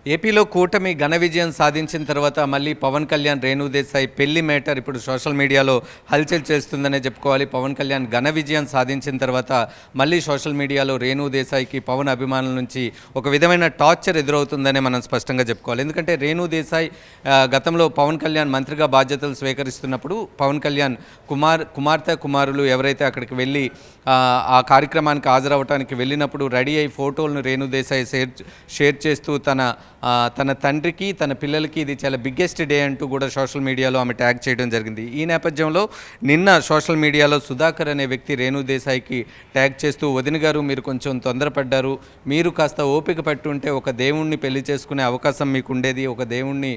ఏపీలో కూటమి ఘన విజయం సాధించిన తర్వాత మళ్ళీ పవన్ కళ్యాణ్ రేణు దేశాయ్ పెళ్లి మేటర్ ఇప్పుడు సోషల్ మీడియాలో హల్చల్ చేస్తుందనే చెప్పుకోవాలి. పవన్ కళ్యాణ్ ఘన విజయం సాధించిన తర్వాత మళ్ళీ సోషల్ మీడియాలో రేణు దేశాయ్కి పవన్ అభిమానుల నుంచి ఒక విధమైన టార్చర్ ఎదురవుతుందనే మనం స్పష్టంగా చెప్పుకోవాలి. ఎందుకంటే రేణు దేశాయ్ గతంలో పవన్ కళ్యాణ్ మంత్రిగా బాధ్యతలు స్వీకరిస్తున్నప్పుడు పవన్ కళ్యాణ్ కుమార్తె కుమారులు ఎవరైతే అక్కడికి వెళ్ళి ఆ కార్యక్రమానికి హాజరవడానికి వెళ్ళినప్పుడు రెడీ అయి ఫోటోలను రేణు దేశాయ్ షేర్ చేస్తూ తన తండ్రికి తన పిల్లలకి ఇది చాలా బిగ్గెస్ట్ డే అంటూ కూడా సోషల్ మీడియాలో ఆమె ట్యాగ్ చేయడం జరిగింది. ఈ నేపథ్యంలో నిన్న సోషల్ మీడియాలో సుధాకర్ అనే వ్యక్తి రేణు దేశాయ్కి ట్యాగ్ చేస్తూ, వదిన గారు మీరు కొంచెం తొందరపడ్డారు, మీరు కాస్త ఓపిక పట్టుంటే ఒక దేవుణ్ణి పెళ్లి చేసుకునే అవకాశం మీకు ఉండేది, ఒక దేవుణ్ణి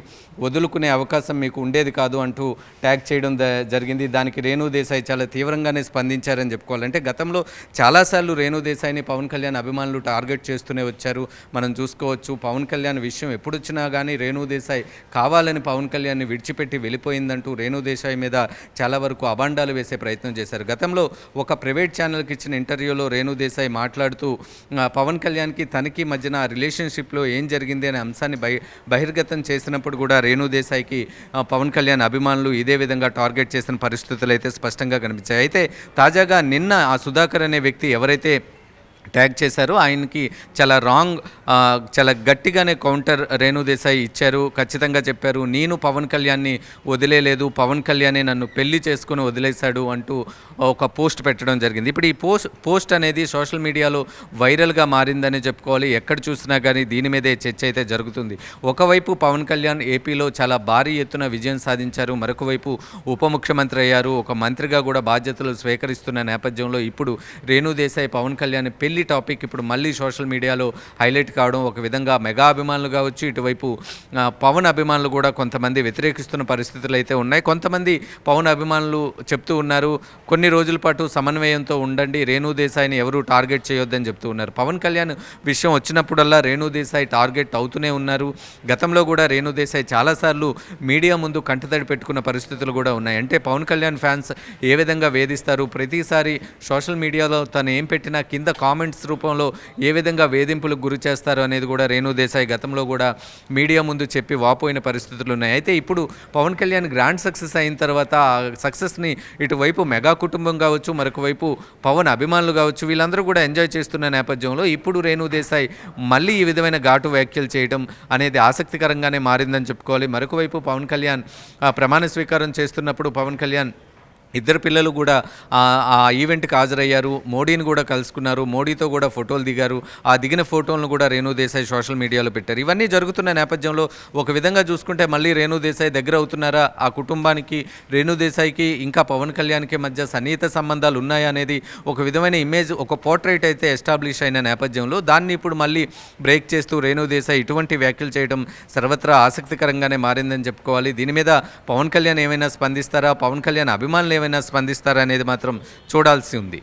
వదులుకునే అవకాశం మీకు ఉండేది కాదు అంటూ ట్యాగ్ చేయడం జరిగింది. దానికి రేణు దేశాయ్ చాలా తీవ్రంగానే స్పందించారని చెప్పుకోవాలి. అంటే గతంలో చాలాసార్లు రేణు దేశాయ్ని పవన్ కళ్యాణ్ అభిమానులు టార్గెట్ చేస్తూనే వచ్చారు. మనం చూసుకోవచ్చు, పవన్ కళ్యాణ్ విషయం ఎప్పుడు వచ్చినా కానీ రేణు దేశాయ్ కావాలని పవన్ కళ్యాణ్ని విడిచిపెట్టి వెళ్ళిపోయిందంటూ రేణు దేశాయ్ మీద చాలా వరకు అబాండాలు వేసే ప్రయత్నం చేశారు. గతంలో ఒక ప్రైవేట్ ఛానల్కి ఇచ్చిన ఇంటర్వ్యూలో రేణు దేశాయ్ మాట్లాడుతూ పవన్ కళ్యాణ్కి తనకి మధ్యన రిలేషన్షిప్లో ఏం జరిగింది అనే అంశాన్ని బహిర్గతం చేసినప్పుడు కూడా రేణు దేశాయ్కి పవన్ కళ్యాణ్ అభిమానులు ఇదే విధంగా టార్గెట్ చేసిన పరిస్థితులు అయితే స్పష్టంగా కనిపించాయి. అయితే తాజాగా నిన్న ఆ సుధాకర్ అనే వ్యక్తి ఎవరైతే ట్యాగ్ చేశారు ఆయనకి చాలా గట్టిగానే కౌంటర్ రేణు దేశాయ్ ఇచ్చారు. ఖచ్చితంగా చెప్పారు, నేను పవన్ కళ్యాణ్ని వదిలేలేదు, పవన్ కళ్యాణే నన్ను పెళ్లి చేసుకుని వదిలేశాడు అంటూ ఒక పోస్ట్ పెట్టడం జరిగింది. ఇప్పుడు ఈ పోస్ట్ అనేది సోషల్ మీడియాలో వైరల్గా మారిందని చెప్పుకోవాలి. ఎక్కడ చూసినా కానీ దీని మీదే చర్చ అయితే జరుగుతుంది. ఒకవైపు పవన్ కళ్యాణ్ ఏపీలో చాలా భారీ ఎత్తున విజయం సాధించారు, మరొక వైపు ఉప ముఖ్యమంత్రి అయ్యారు, ఒక మంత్రిగా కూడా బాధ్యతలు స్వీకరిస్తున్న నేపథ్యంలో ఇప్పుడు రేణు దేశాయ్ పవన్ కళ్యాణ్ పెళ్లి టాపిక్ ఇప్పుడు మళ్ళీ సోషల్ మీడియాలో హైలైట్ కావడం, ఒక విధంగా మెగా అభిమానులు కావచ్చు, ఇటువైపు పవన్ అభిమానులు కూడా కొంతమంది వ్యతిరేకిస్తున్న పరిస్థితులు అయితే ఉన్నాయి. కొంతమంది పవన్ అభిమానులు చెప్తూ ఉన్నారు, కొన్ని రోజుల పాటు సమన్వయంతో ఉండండి, రేణు దేశాయ్ని ఎవరు టార్గెట్ చేయొద్దని చెప్తూ ఉన్నారు. పవన్ కళ్యాణ్ విషయం వచ్చినప్పుడల్లా రేణు దేశాయ్ టార్గెట్ అవుతూనే ఉన్నారు. గతంలో కూడా రేణు దేశాయ్ చాలాసార్లు మీడియా ముందు కంటతడి పెట్టుకున్న పరిస్థితులు కూడా ఉన్నాయి. అంటే పవన్ కళ్యాణ్ ఫ్యాన్స్ ఏ విధంగా వేధిస్తారు, ప్రతిసారి సోషల్ మీడియాలో తను ఏం పెట్టినా కింద కామెంట్స్ రూపంలో ఏ విధంగా వేధింపులకు గురి చేస్తారు అనేది కూడా రేణు దేశాయ్ గతంలో కూడా మీడియా ముందు చెప్పి వాపోయిన పరిస్థితులు ఉన్నాయి. అయితే ఇప్పుడు పవన్ కళ్యాణ్ గ్రాండ్ సక్సెస్ అయిన తర్వాత ఆ సక్సెస్ని ఇటువైపు మెగా కుటుంబం కావచ్చు, మరొక వైపు పవన్ అభిమానులు కావచ్చు, వీళ్ళందరూ కూడా ఎంజాయ్ చేస్తున్న నేపథ్యంలో ఇప్పుడు రేణు దేశాయ్ మళ్ళీ ఈ విధమైన ఘాటు వ్యాఖ్యలు చేయడం అనేది ఆసక్తికరంగానే మారిందని చెప్పుకోవాలి. మరొక వైపు పవన్ కళ్యాణ్ ప్రమాణ స్వీకారం చేస్తున్నప్పుడు పవన్ కళ్యాణ్ ఇద్దరు పిల్లలు కూడా ఆ ఈవెంట్కి హాజరయ్యారు, మోడీని కూడా కలుసుకున్నారు, మోడీతో కూడా ఫోటోలు దిగారు. ఆ దిగిన ఫోటోలను కూడా రేణు దేశాయ్ సోషల్ మీడియాలో పెట్టారు. ఇవన్నీ జరుగుతున్న నేపథ్యంలో ఒక విధంగా చూసుకుంటే మళ్ళీ రేణు దేశాయ్ దగ్గర అవుతున్నారా, ఆ కుటుంబానికి రేణు దేశాయ్కి ఇంకా పవన్ కళ్యాణ్కి మధ్య సన్నిహిత సంబంధాలు ఉన్నాయా అనేది ఒక విధమైన ఇమేజ్, ఒక పోర్ట్రైట్ అయితే ఎస్టాబ్లిష్ అయిన నేపథ్యంలో దాన్ని ఇప్పుడు మళ్ళీ బ్రేక్ చేస్తూ రేణు దేశాయ్ ఇటువంటి వ్యాఖ్యలు చేయడం సర్వత్రా ఆసక్తికరంగానే మారిందని చెప్పుకోవాలి. దీని మీద పవన్ కళ్యాణ్ ఏమైనా స్పందిస్తారా, పవన్ కళ్యాణ్ అభిమానులు ఏమైనా స్పందిస్తారా అనేది మాత్రం చూడాల్సి ఉంది.